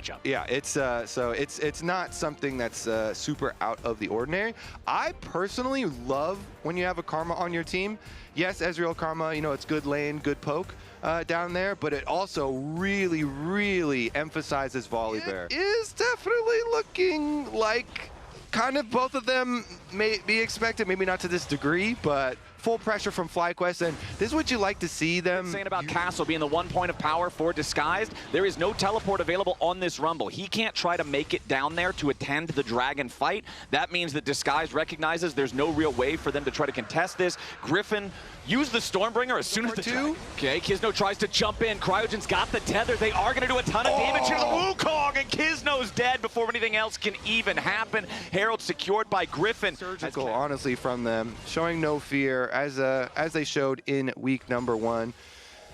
matchup. Yeah, it's so it's not something that's super out of the ordinary. I personally love when you have a Karma on your team. Yes, Ezreal Karma, you know, it's good lane, good poke down there, but it also really, really emphasizes Volibear. It is definitely looking like kind of both of them may be expected, maybe not to this degree, but full pressure from FlyQuest, and this is what you like to see them. Saying about Castle being the 1 point of power for Disguised, there is no teleport available on this Rumble. He can't try to make it down there to attend the Dragon fight. That means that Disguised recognizes there's no real way for them to try to contest this. Griffin used the Stormbringer as soon as the two. Okay, Kizno tries to jump in. Cryogen's got the tether. They are going to do a ton of damage here to Wukong, and Kizno's dead before anything else can even happen. Herald secured by Griffin. Surgical, honestly, from them, showing no fear as they showed in week number 1.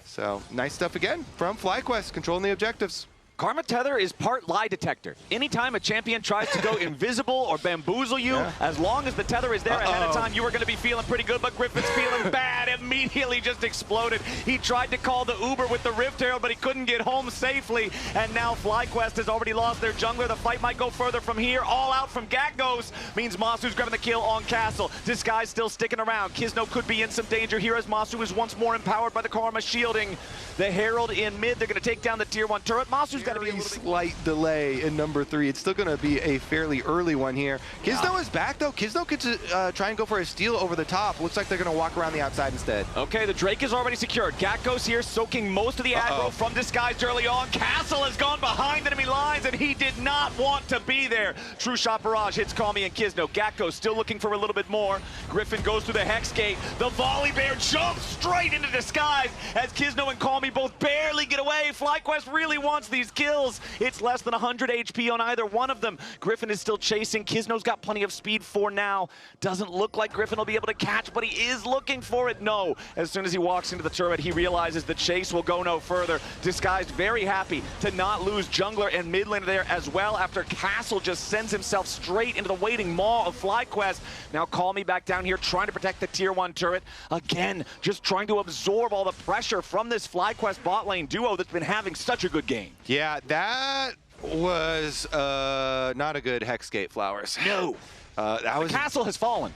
So nice stuff again from FlyQuest, controlling the objectives. Karma Tether is part lie detector. Anytime a champion tries to go invisible or bamboozle you, as long as the tether is there ahead of time, you are going to be feeling pretty good, but Griffin's feeling bad, immediately just exploded. He tried to call the Uber with the Rift Herald, but he couldn't get home safely, and now FlyQuest has already lost their jungler. The fight might go further from here. All out from Gakgos means Masu's grabbing the kill on Castle. Disguise still sticking around. Kizno could be in some danger here as Masu is once more empowered by the Karma shielding. The Herald in mid, they're going to take down the tier 1 turret. Masu's got to be a slight delay in number 3. It's still going to be a fairly early one here. Kizno is back, though. Kizno gets to try and go for a steal over the top. Looks like they're going to walk around the outside instead. Okay, the Drake is already secured. Gakgos here soaking most of the aggro from Disguised early on. Castle has gone behind enemy lines, and he did not want to be there. True Shot Barrage hits Kami and Kizno. Gakgos still looking for a little bit more. Griffin goes through the Hex Gate. The Volibear jumps straight into Disguise as Kizno and Kami both barely get away. FlyQuest really wants these kills. It's less than 100 HP on either one of them. Griffin is still chasing. Kizno's got plenty of speed for now. Doesn't look like Griffin will be able to catch, but he is looking for it. No. As soon as he walks into the turret, he realizes the chase will go no further. Disguised very happy to not lose jungler and mid laner there as well after Castle just sends himself straight into the waiting maw of FlyQuest. Now Call Me back down here trying to protect the tier 1 turret. Again, just trying to absorb all the pressure from this FlyQuest bot lane duo that's been having such a good game. Yeah, that was not a good Hex Gate, Flowers. No. The castle has fallen.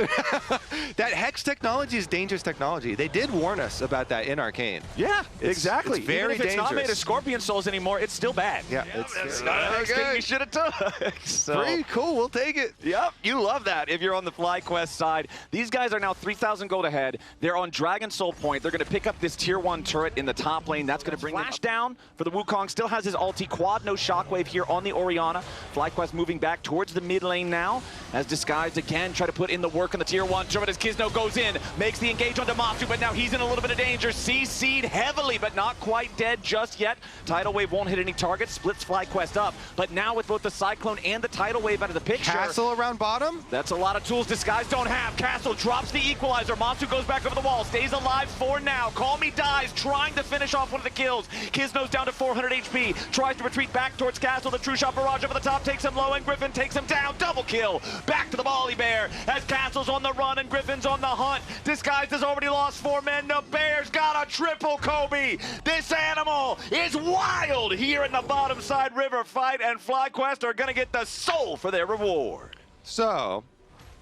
That Hex technology is dangerous technology. They did warn us about that in Arcane. Yeah, exactly. It's very Even if it's dangerous. not made of Scorpion Souls anymore, it's still bad. Yeah, it's not a Hex thing we should have took. So, pretty cool, we'll take it. Yep, you love that if you're on the FlyQuest side. These guys are now 3,000 gold ahead. They're on Dragon Soul Point. They're going to pick up this tier 1 turret in the top lane. That's going to bring flash down for the Wukong. Still has his ulti quad, no shockwave here on the Orianna. FlyQuest moving back towards the mid lane now as Disguised again try to put in the work on the tier 1 turret as Kizno goes in, makes the engage onto Masu, but now he's in a little bit of danger. CC'd heavily, but not quite dead just yet. Tidal Wave won't hit any targets, splits FlyQuest up. But now with both the Cyclone and the Tidal Wave out of the picture. Castle around bottom? That's a lot of tools Disguise don't have. Castle drops the equalizer. Masu goes back over the wall, stays alive for now. Call Me dies, trying to finish off one of the kills. Kizno's down to 400 HP, tries to retreat back towards Castle. The True Shot Barrage over the top takes him low, and Griffin takes him down. Double kill, back to the Volibear as Castle's on the run and Griffin's on the hunt. Disguised has already lost 4 men. The Bears got a triple Kobe. This animal is wild here in the bottom side river fight, and FlyQuest are going to get the soul for their reward. So,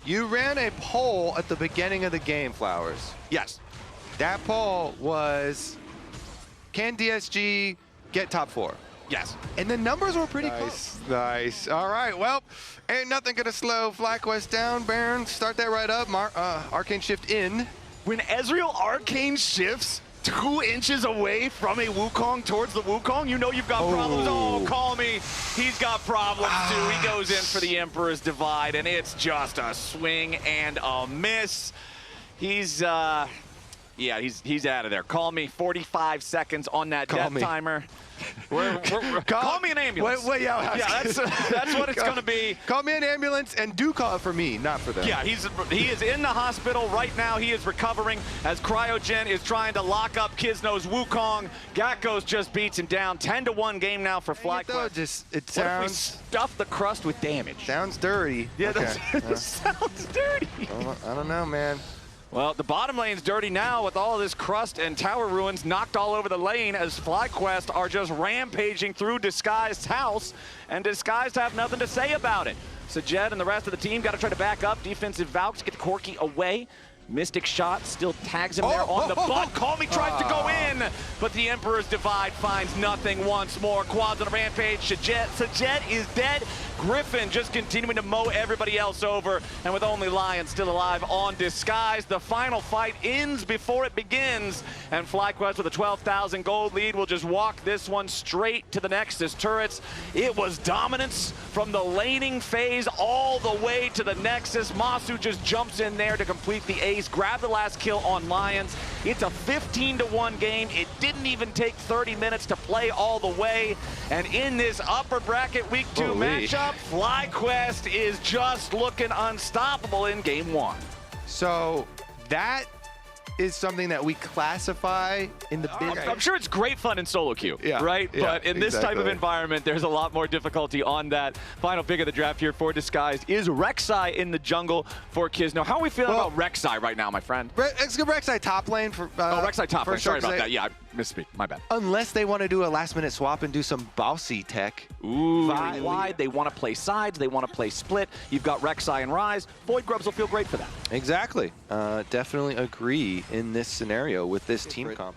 you ran a poll at the beginning of the game, Flowers. Yes. That poll was, can DSG get top 4? Yes. And the numbers were pretty close. Nice. All right. Well, ain't nothing going to slow FlyQuest down. Baron, start that right up. Arcane shift in. When Ezreal Arcane shifts 2 inches away from a Wukong towards the Wukong, you know you've got problems. Oh, Call Me. He's got problems too. He goes in for the Emperor's Divide, and it's just a swing and a miss. He's out of there. Call Me. 45 seconds on that death timer. Call me an ambulance. Yeah, that's what it's going to be. Call me an ambulance, and do call it for me, not for them. Yeah, he is in the hospital right now. He is recovering as Cryogen is trying to lock up Kizno's Wukong. Gakgos just beats him down. 10-1 game now for FlyQuest. It sounds. What if we stuff the crust with damage? Sounds dirty. Yeah, that sounds dirty. I don't know, man. Well, the bottom lane's dirty now with all of this crust and tower ruins knocked all over the lane as FlyQuest are just rampaging through Disguised's house, and Disguised have nothing to say about it. So Jed and the rest of the team got to try to back up. Defensive Valks get Corki away. Mystic shot still tags him there on the butt. Call Me tries to go in, but the Emperor's Divide finds nothing once more. Quads on a rampage. Sajet is dead. Griffin just continuing to mow everybody else over, and with only Lion still alive on Disguise, the final fight ends before it begins, and FlyQuest with a 12,000 gold lead will just walk this one straight to the Nexus turrets. It was dominance from the laning phase all the way to the Nexus. Masu just jumps in there to complete the ace, grab the last kill on Lions. It's a 15-1 game. It didn't even take 30 minutes to play all the way, and in this upper bracket week 2 matchup, FlyQuest is just looking unstoppable in game 1. So that is something that we classify in the bid. I'm sure it's great fun in solo queue, right? Yeah, but in this type of environment, there's a lot more difficulty on that. Final pick of the draft here for Disguised is Rek'Sai in the jungle for Kisno. How are we feeling about Rek'Sai right now, my friend? Rek'Sai top lane for Rek'Sai top lane. Sorry about that. Yeah, I misspeak. My bad. Unless they want to do a last-minute swap and do some bossy tech. Ooh, wide. They want to play sides. They want to play split. You've got Rek'Sai and Ryze. Void Grubs will feel great for that. Exactly. Definitely agree in this scenario with this team comp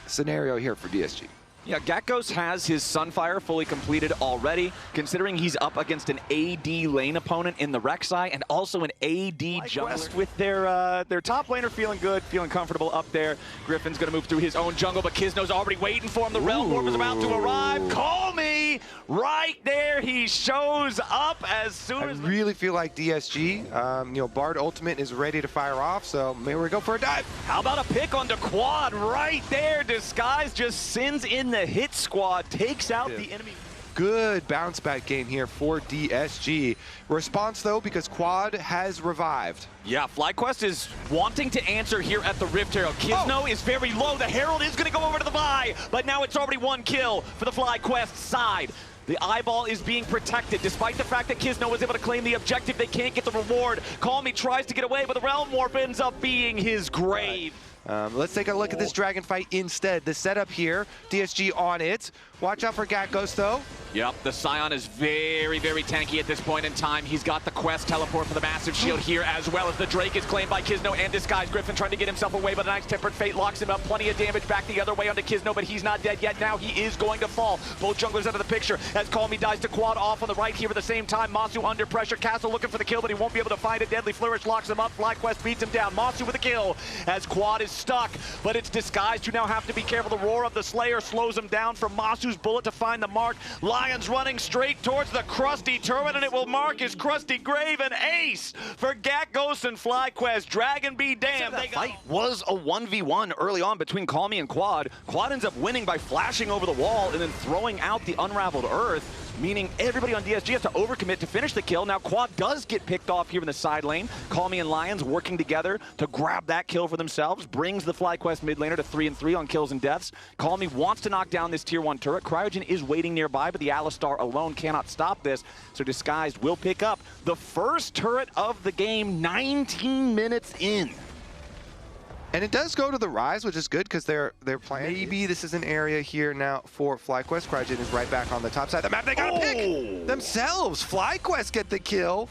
scenario here for DSG. Yeah, Gatgos has his Sunfire fully completed already, considering he's up against an AD lane opponent in the Rek'Sai and also an AD jungler. With their top laner feeling good, feeling comfortable up there. Griffin's going to move through his own jungle, but Kisno's already waiting for him. The Realm Warp is about to arrive. Call me! Right there, he shows up as soon as... I really feel like DSG, you know, Bard Ultimate is ready to fire off, so maybe we go for a dive. How about a pick onto Quad right there? Disguise just sends in the hit squad, takes out the enemy. Good bounce back game here for DSG. Response though, because Quad has revived. Yeah, FlyQuest is wanting to answer here at the Rift Herald. Kisno is very low. The Herald is going to go over to the buy, but now it's already one kill for the FlyQuest side. The eyeball is being protected. Despite the fact that Kisno was able to claim the objective, they can't get the reward. Call Me tries to get away, but the Realm Warp ends up being his grave. Let's take a look at this dragon fight instead. The setup here, DSG on it. Watch out for Gatgos though. Yep, the Scion is very, very tanky at this point in time. He's got the Quest teleport for the massive shield here, as well as the Drake is claimed by Kisno and Disguise. Griffin trying to get himself away, but a nice Tempered Fate locks him up. Plenty of damage back the other way onto Kisno, but he's not dead yet. Now he is going to fall. Both junglers out of the picture as Call Me dies to Quad off on the right here at the same time. Masu under pressure. Castle looking for the kill, but he won't be able to find it. Deadly Flourish locks him up. FlyQuest beats him down. Masu with a kill as Quad is stuck, but it's Disguised who now have to be careful. The Roar of the Slayer slows him down from Masu's bullet to find the mark. Lions running straight towards the Krusty turret, and it will mark his Krusty grave. An ace for Gatgos and FlyQuest. Dragon be damned. The fight was a 1v1 early on between Call Me and Quad. Quad ends up winning by flashing over the wall and then throwing out the unraveled earth, meaning everybody on DSG has to overcommit to finish the kill. Now Quad does get picked off here in the side lane. Call Me and Lions working together to grab that kill for themselves, brings the FlyQuest mid laner to 3-3 on kills and deaths. Call Me wants to knock down this tier 1 turret. Cryogen is waiting nearby, but the Alistar alone cannot stop this, so Disguised will pick up the first turret of the game 19 minutes in. And it does go to the Ryze, which is good because they're playing. Maybe this is an area here now for FlyQuest. Cryogen is right back on the top side of the map. They got to pick themselves. FlyQuest get the kill.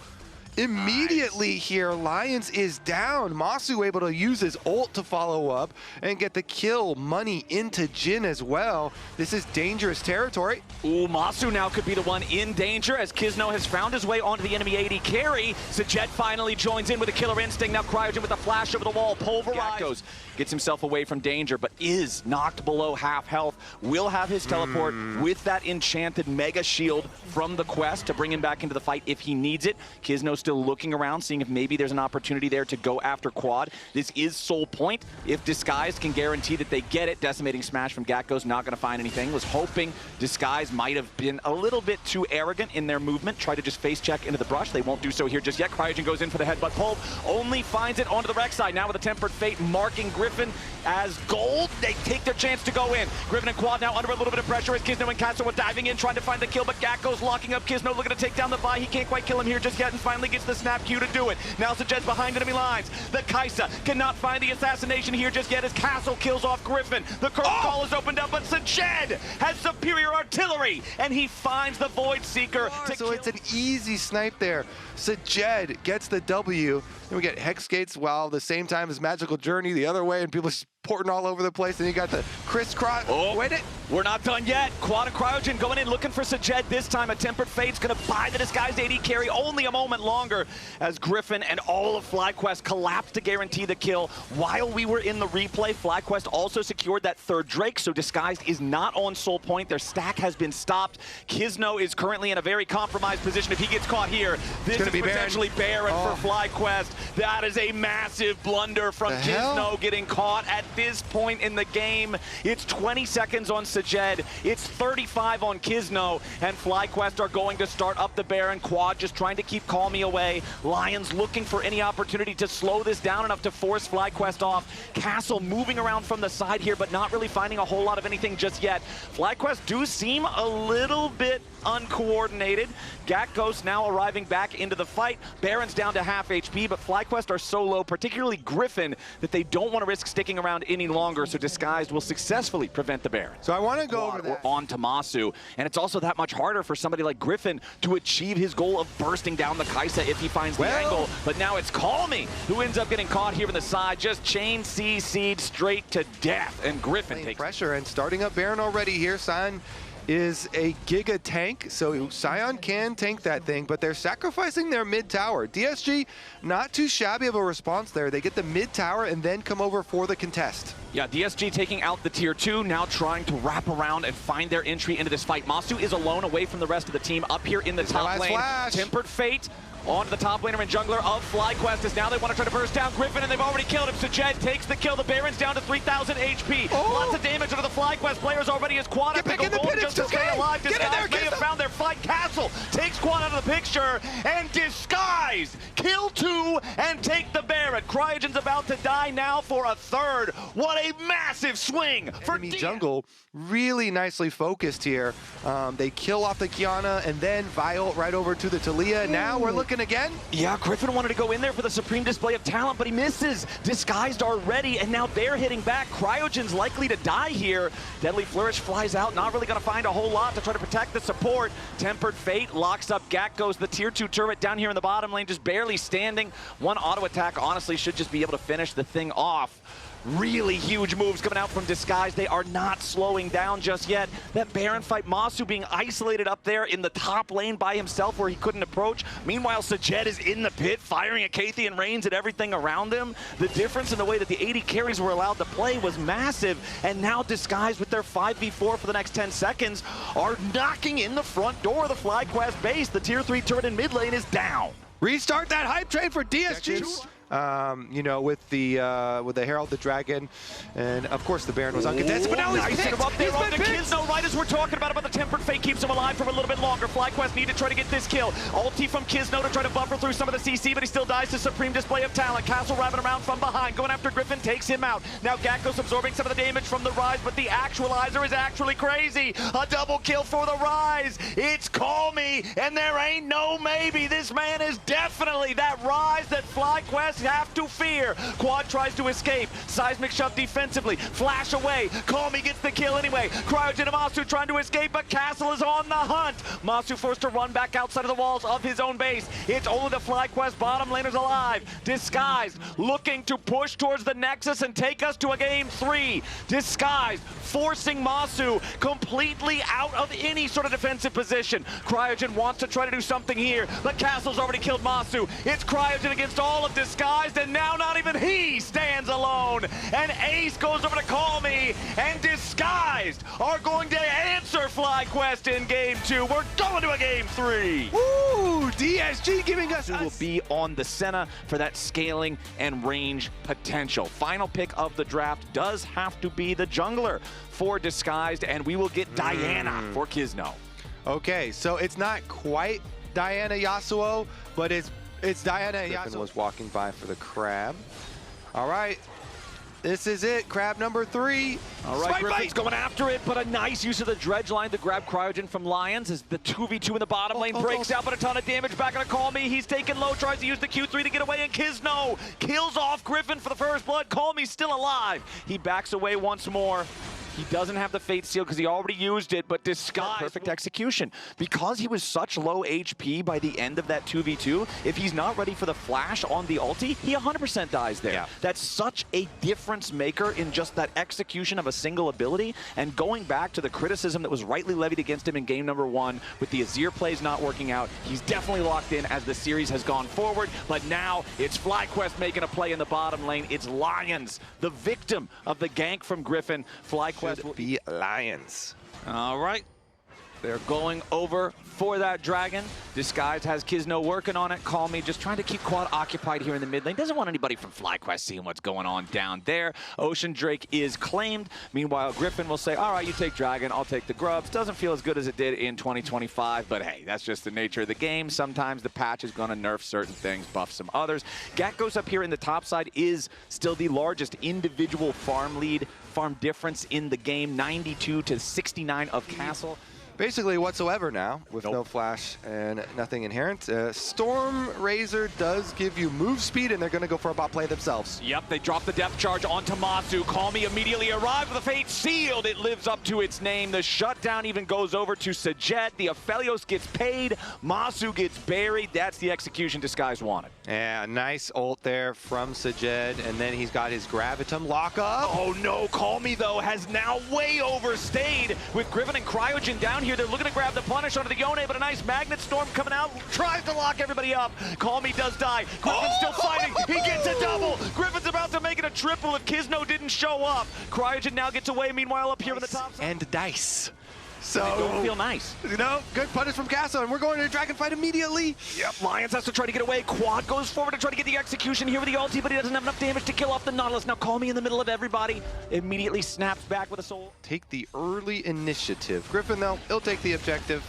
Immediately here, Lions is down. Masu able to use his ult to follow up and get the kill. Money into Jin as well. This is dangerous territory. Ooh, Masu now could be the one in danger as Kisno has found his way onto the enemy AD carry. Sajet finally joins in with a killer instinct. Now Cryogen with a flash over the wall. Pulverized. Gets himself away from danger, but is knocked below half health. Will have his teleport with that enchanted mega shield from the Quest to bring him back into the fight if he needs it. Kisno still looking around, seeing if maybe there's an opportunity there to go after Quad. This is Soul Point. If Disguise can guarantee that they get it, Decimating Smash from Gatgos not going to find anything. Was hoping Disguise might have been a little bit too arrogant in their movement. Try to just face check into the brush. They won't do so here just yet. Cryogen goes in for the headbutt pull. Only finds it onto the Rek'Sai. Now with a Tempered Fate marking Griffin as gold. They take their chance to go in. Griffin and Quad now under a little bit of pressure as Kisno and Kaza were diving in, trying to find the kill, but Gatgos locking up Kisno, looking to take down the buy. He can't quite kill him here just yet and finally gets gets the snap Q to do it. Now Sajed's behind enemy lines. The Kaza cannot find the assassination here just yet as Castle kills off Griffin. The curve call is opened up, but Sajed has superior artillery, and he finds the Void Seeker. So it's an easy snipe there. Sajed gets the W. Then we get Hex Gates while the same time as Magical Journey the other way, and people just porting all over the place. And you got the crisscross. Oh, wait it. We're not done yet. Quad and Cryogen going in looking for Sajed. This time a Tempered Fate's going to buy the disguised AD carry only a moment longer as Griffin and all of FlyQuest collapse to guarantee the kill. While we were in the replay, FlyQuest also secured that third Drake, so Disguised is not on Soul Point. Their stack has been stopped. Kizno is currently in a very compromised position. If he gets caught here, this is potentially Baron for FlyQuest. That is a massive blunder from Kizno getting caught at this point in the game. It's 20 seconds on Sajed. It's 35 on Kizno, and FlyQuest are going to start up the Baron. Quad just trying to keep Call Me away. Lions looking for any opportunity to slow this down enough to force FlyQuest off. Castle moving around from the side here, but not really finding a whole lot of anything just yet. FlyQuest do seem a little bit uncoordinated. Gakgos now arriving back into the fight. Baron's down to half HP, but FlyQuest are so low, particularly Griffin, that they don't want to risk sticking around any longer, so Disguised will successfully prevent the Baron. So I want to go over that. On to Masu, and it's also that much harder for somebody like Griffin to achieve his goal of bursting down the Kaisa if he finds the angle, but now it's Call Me who ends up getting caught here in the side, just chain CC'd straight to death, and Griffin takes pressure and starting up Baron already here. Sion is a giga tank, so Sion can tank that thing, but they're sacrificing their mid tower. DSG, not too shabby of a response there. They get the mid tower and then come over for the contest. Yeah, DSG taking out the tier 2, now trying to wrap around and find their entry into this fight. Masu is alone away from the rest of the team up here in the top lane. Tempered Fate onto the top laner and jungler of FlyQuest as now they want to try to burst down Griffin, and they've already killed him. Sajed takes the kill. The Baron's down to 3,000 HP. Lots of damage into the FlyQuest players already as Quad have to go gold just to stay alive. Disguised may have found their fight. Castle takes Quad out of the picture, and Disguised kill 2 and take the Baron. Cryogen's about to die now for a third. What a massive swing for enemy jungle. Really nicely focused here. They kill off the Kiana and then Vile right over to the Talia. Now we're looking again. Yeah, Griffin wanted to go in there for the supreme display of talent, but he misses. Disguised are ready, and now they're hitting back. Cryogen's likely to die here. Deadly Flourish flies out, not really going to find a whole lot to try to protect the support. Tempered Fate locks up Gakgos, the tier 2 turret down here in the bottom lane, just barely standing. One auto attack honestly should just be able to finish the thing off. Really huge moves coming out from Disguised. They are not slowing down just yet. That Baron fight, Masu being isolated up there in the top lane by himself where he couldn't approach. Meanwhile, Sajed is in the pit, firing a Kathian Rains at everything around him. The difference in the way that the 80 carries were allowed to play was massive. And now Disguised with their 5v4 for the next 10 seconds are knocking in the front door of the FlyQuest base. The tier 3 turret in mid lane is down. Restart that hype train for DSG. You know, with the Herald the Dragon, and of course the Baron was uncontested, but now he's picked. Up there on the Kizno, right as we're talking about the Tempered Fate keeps him alive for a little bit longer. FlyQuest need to try to get this kill. Ulti from Kizno to try to buffer through some of the CC, but he still dies to supreme display of talent. Castle wrapping around from behind, going after Griffin, takes him out. Now Gakgos absorbing some of the damage from the Rise, but the Actualizer is actually crazy. A double kill for the Rise. It's Call Me, and there ain't no maybe. This man is definitely that Rise that FlyQuest have to fear. Quad tries to escape. Seismic shove defensively. Flash away. Call Me gets the kill anyway. Cryogen and Masu trying to escape, but Castle is on the hunt. Masu forced to run back outside of the walls of his own base. It's only the FlyQuest bottom laners alive. Disguised looking to push towards the Nexus and take us to a game 3. Disguised forcing Masu completely out of any sort of defensive position. Cryogen wants to try to do something here, but Castle's already killed Masu. It's Cryogen against all of Disguised, and now not even he stands alone. And Ace goes over to Call Me, and Disguised are going to answer FlyQuest in game 2. We're going to a game 3. Woo! DSG giving us will be on the Senna for that scaling and range potential. Final pick of the draft does have to be the jungler for Disguised, and we will get Diana for Kizno. Okay, so it's not quite Diana Yasuo, but it's Diana and Yasuo. Was walking by for the crab. All right. This is it, crab number 3. All right, Griffin's going after it, but a nice use of the dredge line to grab Cryogen from Lions as the 2v2 in the bottom lane breaks out, but a ton of damage back on Call Me. He's taken low, tries to use the Q3 to get away, and Kizno kills off Griffin for the first blood. Call Me still alive. He backs away once more. He doesn't have the Fate Seal because he already used it, but Disguise. Perfect execution. Because he was such low HP by the end of that 2v2, if he's not ready for the flash on the ulti, he 100% dies there. Yeah. That's such a difference maker in just that execution of a single ability. And going back to the criticism that was rightly levied against him in game number 1, with the Azir plays not working out, he's definitely locked in as the series has gone forward. But now it's FlyQuest making a play in the bottom lane. It's Lions, the victim of the gank from Griffin. FlyQuest Should be Lions. All right. They're going over for that dragon. Disguise has Kizno working on it. Call Me just trying to keep Quad occupied here in the mid lane. Doesn't want anybody from FlyQuest seeing what's going on down there. Ocean Drake is claimed. Meanwhile, Griffin will say, all right, you take dragon, I'll take the grubs. Doesn't feel as good as it did in 2025, but hey, that's just the nature of the game. Sometimes the patch is going to nerf certain things, buff some others. Gakos up here in the top side is still the largest individual farm difference in the game, 92 to 69 of Castle. Basically whatsoever now, with no flash and nothing inherent. Storm Razor does give you move speed, and they're going to go for a bot play themselves. Yep, they drop the depth charge onto Masu. Call Me immediately arrived with a Fate Sealed. It lives up to its name. The shutdown even goes over to Sajet. The Aphelios gets paid. Masu gets buried. That's the execution Disguise wanted. Yeah, nice ult there from Sajet, and then he's got his Gravitum lockup. Oh no, Call Me though has now way overstayed with Griffin and Cryogen down here. They're looking to grab the punish onto the Yone, but a nice Magnet Storm coming out, tries to lock everybody up. Call Me does die. Griffin's still fighting. He gets a double. Griffin's about to make it a triple if Kizno didn't show up. Cryogen now gets away. Meanwhile, up here in the top side. And dice. So, they don't feel nice. You know, good punish from Kaza, and we're going to a dragon fight immediately. Yep, Lions has to try to get away. Quad goes forward to try to get the execution here with the ulti, but he doesn't have enough damage to kill off the Nautilus. Now Call Me in the middle of everybody. Immediately snaps back with a soul. Take the early initiative. Griffin, though, he'll take the objective.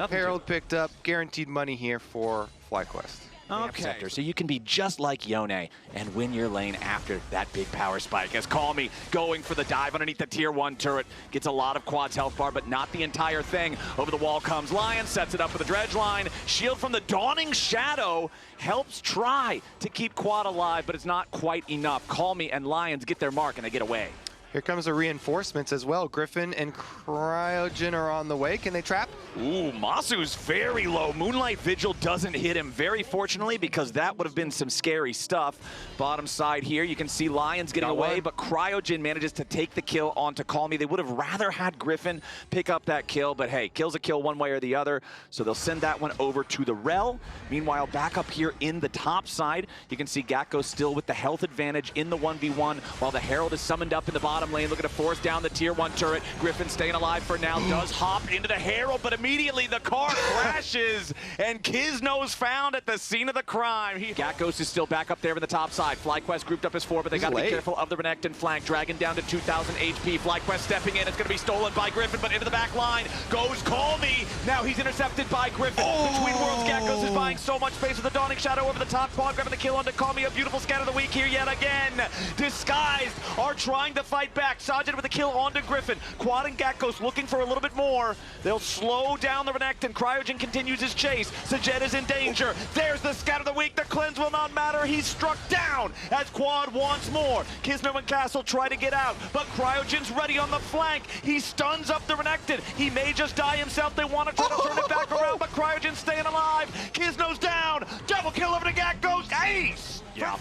Herald picked up guaranteed money here for FlyQuest. Okay, so you can be just like Yone and win your lane after that big power spike. As Call Me going for the dive underneath the tier 1 turret. Gets a lot of Quad's health bar, but not the entire thing. Over the wall comes Lion, sets it up for the dredge line. Shield from the Dawning Shadow helps try to keep Quad alive, but it's not quite enough. Call Me and Lions get their mark and they get away. Here comes the reinforcements as well. Griffin and Cryogen are on the way. Can they trap? Ooh, Masu's very low. Moonlight Vigil doesn't hit him, very fortunately, because that would have been some scary stuff. Bottom side here, you can see Lions getting away, but Cryogen manages to take the kill onto Call Me. They would have rather had Griffin pick up that kill, but hey, kill's a kill one way or the other, so they'll send that one over to the Rel. Meanwhile, back up here in the top side, you can see Gakko still with the health advantage in the 1v1, while the Herald is summoned up in the bottom lane, looking to force down the tier 1 turret. Griffin staying alive for now, does hop into the Herald, but immediately the car crashes, and Kizno's found at the scene of the crime. Gakkos is still back up there in the top side. FlyQuest grouped up as 4, but they gotta be careful of the Renekton flank. Dragon down to 2,000 HP. FlyQuest stepping in. It's gonna be stolen by Griffin, but into the back line goes Call Me. Now he's intercepted by Griffin. Between Worlds, Gakkos is buying so much space with the Dawning Shadow over the top. Quad grabbing the kill onto Call Me. A beautiful scan of the week here yet again. Disguised are trying to fight back. Sajid with a kill onto Griffin. Quad and Gakkos looking for a little bit more. They'll slow down the Renekton. Cryogen continues his chase. Sajet is in danger. There's the scat of the week. The cleanse will not matter. He's struck down as Quad wants more. Kizno and Castle try to get out, but Cryogen's ready on the flank. He stuns up the Renekton. He may just die himself. They want to try to turn it back around, but Cryogen's staying alive. Kizno's down. Double kill over to Gakkos. Ace! Yeah.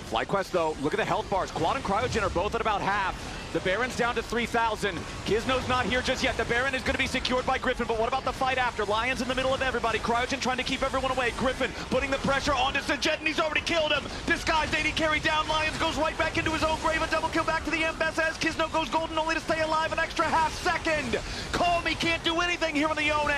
FlyQuest though, look at the health bars. Quad and Cryogen are both at about half. The Baron's down to 3,000. Kizno's not here just yet. The Baron is going to be secured by Griffin, but what about the fight after? Lions in the middle of everybody. Cryogen trying to keep everyone away. Griffin putting the pressure onto Sajet, and he's already killed him. Disguised AD carry down. Lions goes right back into his own grave. A double kill back to the Mbessa as Kizno goes golden, only to stay alive an extra half second. Call Me can't do anything here on the Yone.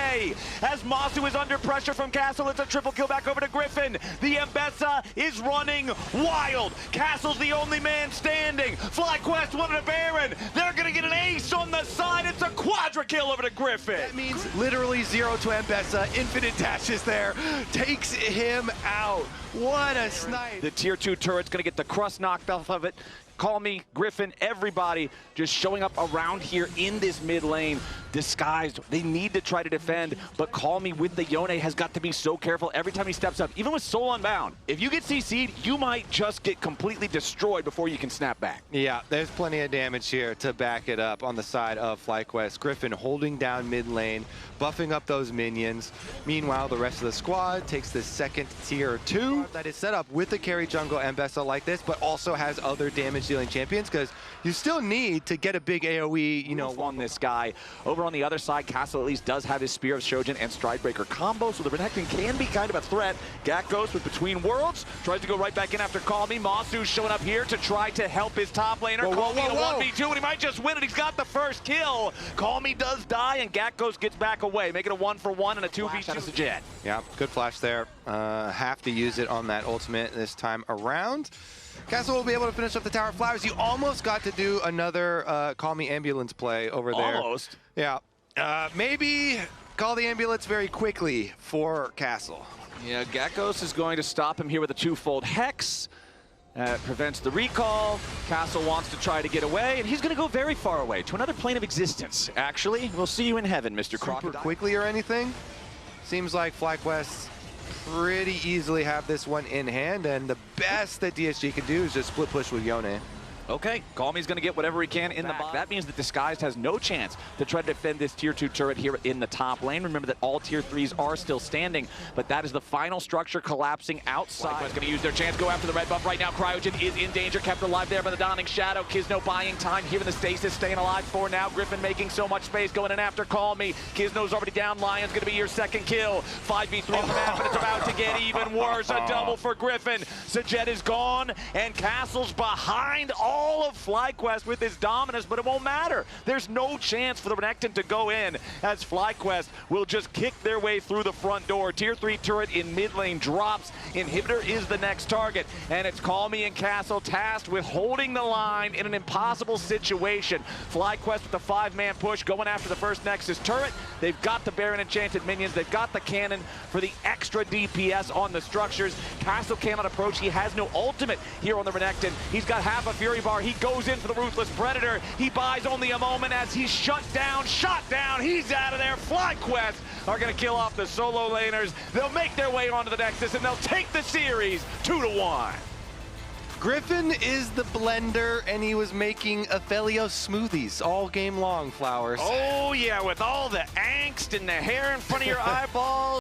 As Masu is under pressure from Castle, it's a triple kill back over to Griffin. The Mbessa is running wild. Castle's the only man standing. FlyQuest wanted a Baron. They're gonna get an ace on the side. It's a quadra kill over to Griffin. That means literally 0 to Mbessa. Infinite dashes there. Takes him out. What a snipe. The tier 2 turret's gonna get the crust knocked off of it. Call Me, Griffin, everybody just showing up around here in this mid lane, disguised. They need to try to defend, but Call Me with the Yone has got to be so careful every time he steps up. Even with Soul Unbound, if you get CC'd, you might just get completely destroyed before you can snap back. Yeah, there's plenty of damage here to back it up on the side of FlyQuest. Griffin holding down mid lane, buffing up those minions. Meanwhile, the rest of the squad takes the second tier 2 that is set up with the carry jungle and Bessa like this, but also has other damage dealing champions, because you still need to get a big AoE, you know, on this guy. Over on the other side, Kaza at least does have his Spear of Shojin and Stridebreaker combo, so the Renekton can be kind of a threat. Gakos with Between Worlds, tries to go right back in after Call Me. Masu showing up here to try to help his top laner. Call Me a 1v2, and he might just win it. He's got the first kill. Call Me does die, and Gakos gets back away. Make it a 1-for-1 and a 2v2 Jet. Yeah, good flash there. Have to use it on that ultimate this time around. Castle will be able to finish up the Tower of Flowers. You almost got to do another Call Me ambulance play over there. Almost. Yeah. Maybe call the ambulance very quickly for Castle. Yeah, Gakos is going to stop him here with a twofold Hex. Prevents the recall. Castle wants to try to get away, and he's going to go very far away to another plane of existence. Actually, we'll see you in heaven, Mr. Crocodile. Super quickly or anything? Seems like FlyQuest pretty easily have this one in hand, and the best that DSG can do is just split push with Yone. Okay, Call Me's going to get whatever he can in the box. That means that Disguised has no chance to try to defend this tier 2 turret here in the top lane. Remember that all tier 3s are still standing, but that is the final structure collapsing outside. FlyQuest going to use their chance, go after the red buff right now. Cryogen is in danger, kept alive there by the Dawning Shadow. Kisno buying time here in the stasis, staying alive for now. Griffin making so much space, going in after Call Me. Kisno's already down, Lion's going to be your second kill. 5v3 on the map, and it's about to get even worse. A double for Griffin. Sajet is gone, and Castle's behind all of FlyQuest with his dominance, but it won't matter. There's no chance for the Renekton to go in, as FlyQuest will just kick their way through the front door. Tier 3 turret in mid lane drops. Inhibitor is the next target, and it's Call Me and Castle tasked with holding the line in an impossible situation. FlyQuest with the 5-man push going after the first Nexus turret. They've got the Baron Enchanted minions. They've got the cannon for the extra DPS on the structures. Castle cannot approach. He has no ultimate here on the Renekton. He's got half a Fury Bar. He goes in for the Ruthless Predator. He buys only a moment as he's shot down. He's out of there. FlyQuest are going to kill off the solo laners. They'll make their way onto the Nexus, and they'll take the series 2-1. Griffin is the blender, and he was making Aphelios smoothies all game long, Flowers. Oh, yeah, with all the angst and the hair in front of your eyeballs.